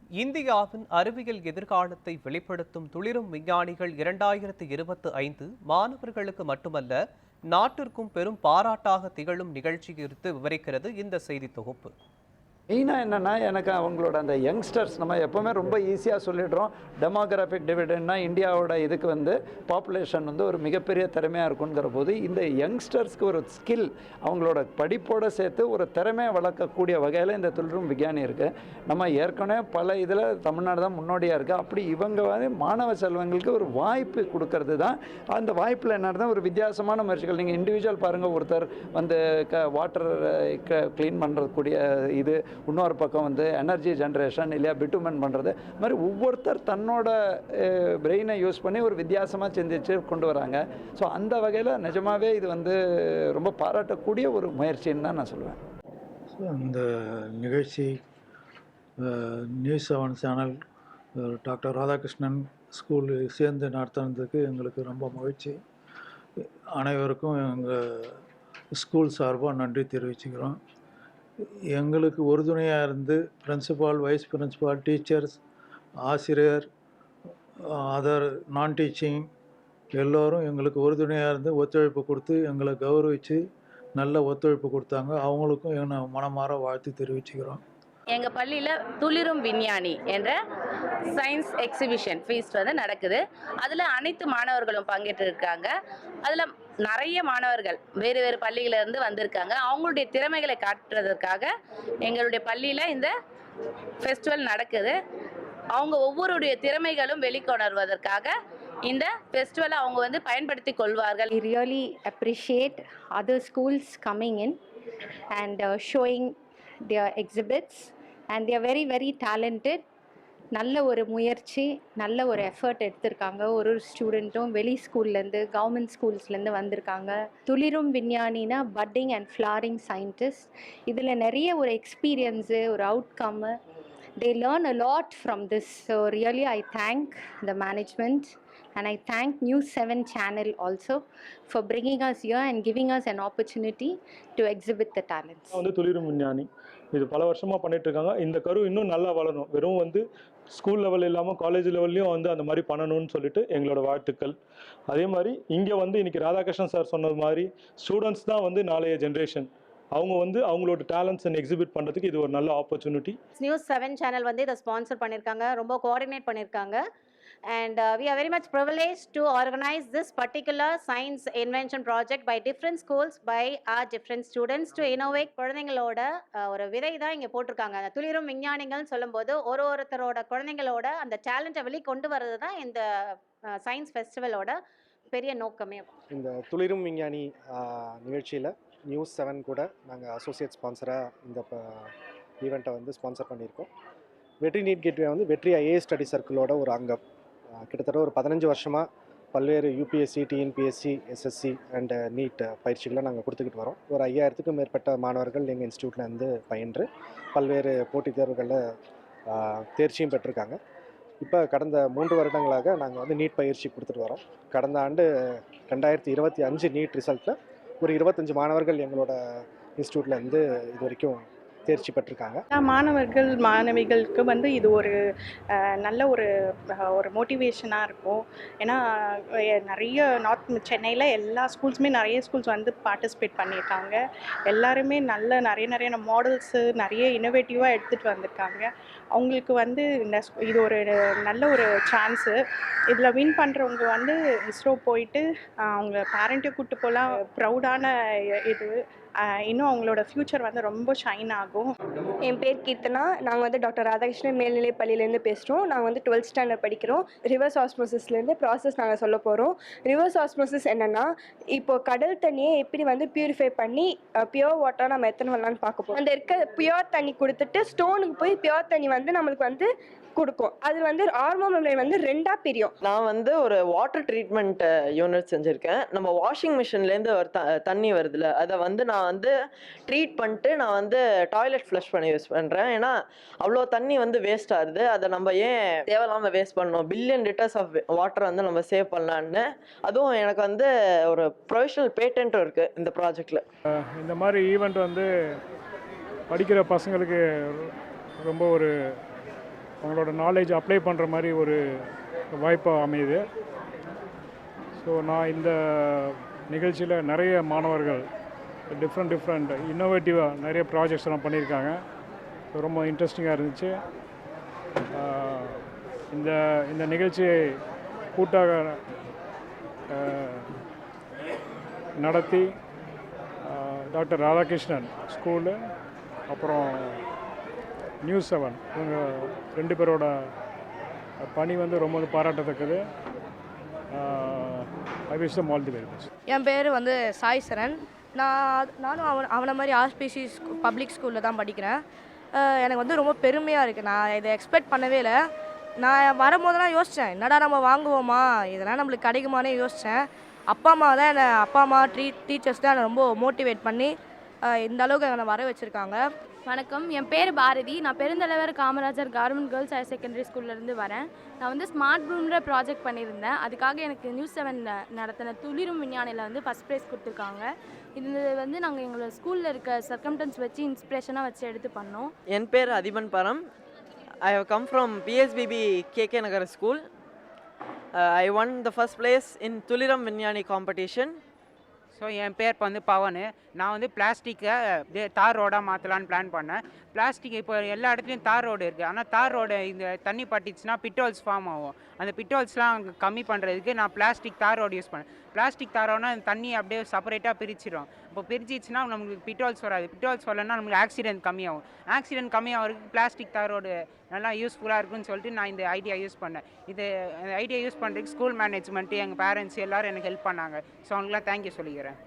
இந்தியாவின் அறிவியல் எதிர்காலத்தை வெளிப்படுத்தும் துளிரும் விஞ்ஞானிகள் 2025 மாணவர்களுக்கு மட்டுமல்ல, நாட்டிற்கும் பெரும் பாராட்டாக திகழும் நிகழ்ச்சி குறித்து விவரிக்கிறது இந்த செய்தி தொகுப்பு. மெயினாக என்னென்னா, எனக்கு அவங்களோட அந்த யங்ஸ்டர்ஸ் நம்ம எப்போவுமே ரொம்ப ஈஸியாக சொல்லிடுறோம். டெமோகிராஃபிக் டிவிடெண்ட்னா இந்தியாவோட இதுக்கு பாப்புலேஷன் ஒரு மிகப்பெரிய திறமையாக இருக்குங்கிற போது, இந்த யங்ஸ்டர்ஸ்க்கு ஒரு ஸ்கில் அவங்களோட படிப்போடு சேர்த்து ஒரு திறமையை வளர்க்கக்கூடிய வகையில் இந்த துளிரும் விஞ்ஞானி இருக்குது. நம்ம ஏற்கனவே பல இதில் தமிழ்நாடு தான் முன்னோடியாக இருக்குது. அப்படி இவங்க மாணவ செல்வங்களுக்கு ஒரு வாய்ப்பு கொடுக்கறது தான். அந்த வாய்ப்பில் என்ன ஒரு வித்தியாசமான முயற்சிகள். நீங்கள் இண்டிவிஜுவல் பாருங்கள், ஒருத்தர் வாட்டர் க்ளீன் பண்ணுறக்கூடிய இது, இன்னொரு பக்கம் எனர்ஜி ஜென்ரேஷன் இல்லையா பிட்டுமென்ட் பண்ணுறது மாதிரி ஒவ்வொருத்தர் தன்னோட பிரெயினை யூஸ் பண்ணி ஒரு வித்தியாசமாக சிந்திச்சு கொண்டு வராங்க. ஸோ அந்த வகையில் நிஜமாகவே இது ரொம்ப பாராட்டக்கூடிய ஒரு முயற்சின்னு தான் நான் சொல்லுவேன். இந்த நிகழ்ச்சி news 7 channel doctor Radhakrishnan school சேர்ந்து நடத்துனதுக்கு எங்களுக்கு ரொம்ப மகிழ்ச்சி. அனைவருக்கும் எங்கள் ஸ்கூல் சார்பாக நன்றி தெரிவிச்சுக்கிறோம். எங்களுக்கு உறுதுணையாக இருந்து பிரின்சிபால், வைஸ் பிரின்சிபால், டீச்சர்ஸ், ஆசிரியர், அதர் நான் டீச்சிங் எல்லோரும் எங்களுக்கு உறுதுணையாக இருந்து ஒத்துழைப்பு கொடுத்து எங்களை கௌரவித்து நல்ல ஒத்துழைப்பு கொடுத்தாங்க. அவங்களுக்கும் என்னை மனமாற வாழ்த்து தெரிவிச்சுக்கிறோம். எங்கள் பள்ளியில் துளிரும் விஞ்ஞானி என்ற சயின்ஸ் எக்ஸிபிஷன் ஃபீஸ்ட் நடக்குது. அதில் அனைத்து மாணவர்களும் பங்கேற்று இருக்காங்க. அதில் நிறைய மாணவர்கள் வேறு வேறு பள்ளிகளிலிருந்து வந்திருக்காங்க. அவங்களுடைய திறமைகளை காட்டுறதுக்காக எங்களுடைய பள்ளியில் இந்த ஃபெஸ்டிவல் நடக்குது. அவங்க ஒவ்வொருடைய திறமைகளும் வெளிக்கொணர்வதற்காக இந்த ஃபெஸ்டிவலை அவங்க பயன்படுத்தி கொள்வார்கள். I really appreciate other schools coming in and showing their exhibits, and they are very very talented. நல்ல ஒரு முயற்சி, நல்ல ஒரு எஃபர்ட் எடுத்திருக்காங்க. ஒரு ஸ்டூடெண்ட்டும் வெளி ஸ்கூல்லேருந்து, கவர்மெண்ட் ஸ்கூல்ஸ்லேருந்து வந்திருக்காங்க. துளிரும் விஞ்ஞானினா பட்டிங் அண்ட் ஃப்ளாரிங் சயின்டிஸ்ட். இதில் நிறைய ஒரு எக்ஸ்பீரியன்ஸு, ஒரு அவுட்கம்மு, they learn a lot from this. So really I thank the management and I thank News 7 channel also for bringing us here and giving us an opportunity to exhibit the talents. துளிரும் விஞ்ஞானி இது பல வருஷமாக பண்ணிட்டு இருக்காங்க. இந்த கரு இன்னும் நல்லா வளரும். வெறும் ஸ்கூல் லெவல் இல்லாமல் காலேஜ் லெவல்லையும் அந்த மாதிரி பண்ணணும்னு சொல்லிட்டு எங்களோட வாழ்த்துக்கள். அதே மாதிரி இங்கே இன்னைக்கு ராதாகிருஷ்ணன் சார் சொன்னது மாதிரி ஸ்டூடெண்ட்ஸ் தான் நாளைய ஜென்ரேஷன். அவங்க அவங்களோட டேலண்ட்ஸ் எக்ஸிபிட் பண்ணுறதுக்கு இது ஒரு நல்ல ஆப்பர்ச்சுனிட்டி. நியூஸ் 7 சேனல் இதை ஸ்பான்சர் பண்ணியிருக்காங்க, ரொம்ப கோஆர்டினேட் பண்ணியிருக்காங்க. And we are very much privileged to organize this particular science invention project by different schools, by our different students to innovate. குழந்தைங்களோட ஒரு விதை தான் இங்கே போட்டிருக்காங்க. அந்த துளிரும் விஞ்ஞானிகள்னு சொல்லும்போது ஒருத்தரோட குழந்தைங்களோட அந்த டேலண்ட்டை வெளிக்கொண்டு வர்றது தான் இந்த சயின்ஸ் ஃபெஸ்டிவலோட பெரிய நோக்கமே. இந்த துளிரும் விஞ்ஞானி நிகழ்ச்சியில் நியூஸ் 7 கூட நாங்கள் அசோசியேட் ஸ்பான்சராக இந்த ஈவெண்ட்டை ஸ்பான்சர் பண்ணியிருக்கோம். Vetri NEET gateway Vetri IAS study சர்க்கிளோட ஒரு அங்கம். கிட்டத்தட்ட ஒரு 15 வருஷமாக பல்வேறு UPSC, TNPSC, SSC and NEET பயிற்சிகளை நாங்கள் கொடுத்துக்கிட்டு வரோம். ஒரு 5000க்கும் மேற்பட்ட மாணவர்கள் எங்கள் இன்ஸ்டியூட்லேருந்து பயின்று பல்வேறு போட்டித் தேர்வுகளில் தேர்ச்சியும் பெற்றிருக்காங்க. இப்போ கடந்த 3 வருடங்களாக நாங்கள் நீட் பயிற்சி கொடுத்துட்டு வரோம். கடந்த ஆண்டு 2025 நீட் ரிசல்ட்டில் ஒரு 25 மாணவர்கள் எங்களோட இன்ஸ்டியூட்லேருந்து இது வரைக்கும் தேர்ச்சி பெற்றிருக்காங்க. மாணவர்கள் மாணவிகளுக்கு இது ஒரு நல்ல ஒரு மோட்டிவேஷனாக இருக்கும். ஏன்னா நிறைய நார்த் சென்னையில் எல்லா ஸ்கூல்ஸுமே நிறைய ஸ்கூல்ஸ் பார்ட்டிசிபேட் பண்ணியிருக்காங்க. எல்லாருமே நிறைய மாடல்ஸு, நிறைய இன்னோவேட்டிவாக எடுத்துகிட்டு வந்திருக்காங்க. அவங்களுக்கு இது ஒரு நல்ல ஒரு சான்ஸு. இதில் வின் பண்ணுறவங்க இஸ்ரோ போயிட்டு அவங்க பேரண்ட்டையும் கூப்பிட்டு போகலாம். ப்ரௌடான இது. இன்னும் அவங்களோட ஃப்யூச்சர் ரொம்ப ஷைன் ஆகும். என் பேர் கீர்த்தனா. நாங்கள் டாக்டர் ராதாகிருஷ்ணன் மேல்நிலை பள்ளியிலேருந்து பேசுகிறோம். நாங்கள் 12th ஸ்டாண்டர்ட் படிக்கிறோம். ரிவர்ஸ் ஆஸ்மோசிஸ்லேருந்து ப்ராசஸ் நாங்கள் சொல்ல போகிறோம். ரிவர்ஸ் ஆஸ்மோசிஸ் என்னென்னா, இப்போது கடல் தண்ணியை எப்படி பியூரிஃபை பண்ணி பியோர் வாட்டராக நம்ம எத்தனை வரலான்னு பார்க்க போகிறோம். அந்த இருக்க பியோர் தண்ணி கொடுத்துட்டு ஸ்டோனுக்கு போய் பியோர் தண்ணி நம்மளுக்கு கொடுக்கும். அது ஆர்மோ மெம்பரேன் 2ஆ பிரியும். நான் ஒரு வாட்டர் ட்ரீட்மெண்ட் யூனிட் செஞ்சுருக்கேன். நம்ம வாஷிங் மிஷின்லேருந்து ஒரு தண்ணி வருதுல்ல, அதை நான் ட்ரீட் பண்ணிட்டு நான் டாய்லெட் ஃப்ளஷ் பண்ணி யூஸ் பண்ணுறேன். ஏன்னா அவ்வளோ தண்ணி வேஸ்ட் ஆகுது. அதை நம்ம ஏன் தேவையில்லாமல் வேஸ்ட் பண்ணணும்? பில்லியன் லிட்டர்ஸ் ஆஃப் வாட்டரை நம்ம சேவ் பண்ணலான்னு. அதுவும் எனக்கு ஒரு ப்ரொஃபஷனல் பேட்டன்ட்டும் இருக்குது இந்த ப்ராஜெக்டில். இந்த மாதிரி ஈவெண்ட் படிக்கிற பசங்களுக்கு ரொம்ப ஒரு அவங்களோட நாலேஜ் அப்ளை பண்ணுற மாதிரி ஒரு வாய்ப்பாக அமையுது. ஸோ நான் இந்த நிகழ்ச்சியில் நிறைய மாணவர்கள் டிஃப்ரெண்ட் இன்னோவேட்டிவாக நிறைய ப்ராஜெக்ட்ஸ் எல்லாம் பண்ணியிருக்காங்க. ரொம்ப இன்ட்ரெஸ்டிங்காக இருந்துச்சு. இந்த இந்த நிகழ்ச்சியை கூட்டாக நடத்தி டாக்டர் ராதாகிருஷ்ணன் ஸ்கூலு அப்புறம் நியூஸ் 7 இவங்க 2 பேரோட பணி வந்து ரொம்ப பாராட்டத்தக்கது. I wish them all the very best. என் பேர் வந்து சாய் சரண். நானும் அவனை மாதிரி ஆர்பிசி பப்ளிக் ஸ்கூலில் தான் படிக்கிறேன். எனக்கு வந்து ரொம்ப பெருமையாக இருக்குது. நான் இதை எக்ஸ்பெக்ட் பண்ணவே இல்லை. நான் வரும்போதெல்லாம் யோசித்தேன், என்னடா நம்ம வாங்குவோமா, இதெல்லாம் நம்மளுக்கு கிடைக்குமானே யோசித்தேன். அப்பா அம்மா டீச்சர்ஸ் தான் என்னை ரொம்ப மோட்டிவேட் பண்ணி இந்த அளவுக்கு என்னை வர வச்சுருக்காங்க. வணக்கம், என் பேர் பாரதி. நான் பெருந்தலைவர் Kamarajar government girls higher secondary ஸ்கூல்லேருந்து வரேன். நான் வந்து ஸ்மார்ட் ரூம்ன்ற ப்ராஜெக்ட் பண்ணியிருந்தேன். அதுக்காக எனக்கு நியூஸ் 7 நடத்தின துளிரும் விஞ்ஞானியில் வந்து ஃபஸ்ட் ப்ரைஸ் கொடுத்துருக்காங்க. இது வந்து நாங்கள் எங்களோட ஸ்கூலில் இருக்க சர்க்கம்டன்ஸ் வச்சு இன்ஸ்பிரேஷனாக வச்சு எடுத்து பண்ணோம். என் பேர் அதிபன் பரம். I have come from PSBB KK Nagar School. I won the first place in Tuliram Vinyani competition. So என் பேர் வந்து பவன். நான் வந்து பிளாஸ்டிக்கை தார் ரோடாக மாற்றலான்னு பிளான் பண்ணேன். பிளாஸ்டிக் இப்போ எல்லா இடத்துலையும் தார் ரோடு இருக்குது. ஆனால் தார் ரோடு இந்த தண்ணி பட்டுச்சுன்னா பிட்டோல்ஸ் ஃபார்ம் ஆகும். அந்த பிட்டோல்ஸ்லாம் கம்மி பண்ணுறதுக்கு நான் பிளாஸ்டிக் தார் ரோடு யூஸ் பண்ணேன். பிளாஸ்டிக் தார் ரோடுனா அந்த தண்ணி அப்படியே செப்பரேட்டாக பிரிச்சிடும். இப்போ பிரிச்சிச்சுன்னா நம்மளுக்கு பிட்டோல்ஸ் வராது. பிட்டோல்ஸ் வரலன்னா நம்மளுக்கு ஆக்சிடென்ட் கம்மியாகும். ஆக்சிடென்ட் கம்மியாகிறதுக்கு பிளாஸ்டிக் தார் ரோடு நல்லா யூஸ்ஃபுல்லாக இருக்குன்னு சொல்லிட்டு நான் இந்த ஐடியா யூஸ் பண்ணேன். இந்த ஐடியா யூஸ் பண்ணுறதுக்கு ஸ்கூல் மேனேஜ்மெண்ட்டு எங்கள் பேரண்ட்ஸ் எல்லோரும் எனக்கு ஹெல்ப் பண்ணாங்க. ஸோ அவங்களுக்குலாம் தேங்க்யூ சொல்லிக்கிறேன்.